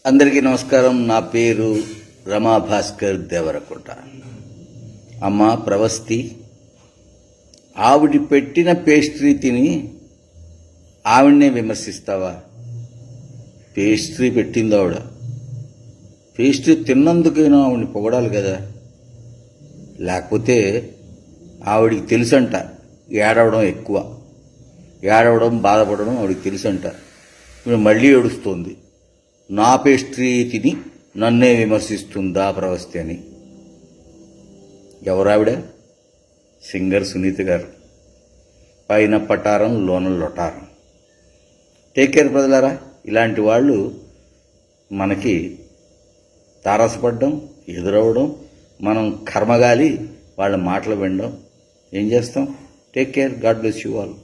అందరికీ నమస్కారం. నా పేరు రమాభాస్కర్ దేవరకొండ. అమ్మ ప్రవస్తి, ఆవిడ పెట్టిన పేస్ట్రీ తిని ఆవిడనే విమర్శిస్తావా? పేస్ట్రీ పెట్టింది ఆవిడ. పేస్ట్రీ తిన్నందుకైనా ఆవిడని పొగడాలి కదా. లేకపోతే ఆవిడికి తెలుసంట ఏడవడం ఎక్కువ, ఏడవడం బాధపడడం ఆవిడికి తెలుసంట. ఇప్పుడు మళ్ళీ ఏడుస్తోంది. నా పేస్ట్రీ తిని నన్నే విమర్శిస్తుందా ప్రవస్తి అని. ఎవరావిడ? సింగర్ సునీత గారు. పైన పటారం లోన లొటారం. టేక్ కేర్ ప్రజలారా. ఇలాంటి వాళ్ళు మనకి తారసపడడం, ఎదురవడం, మనం కర్మగాలి వాళ్ళ మాటలు వినడం ఏం చేస్తాం? Take care. God bless you all.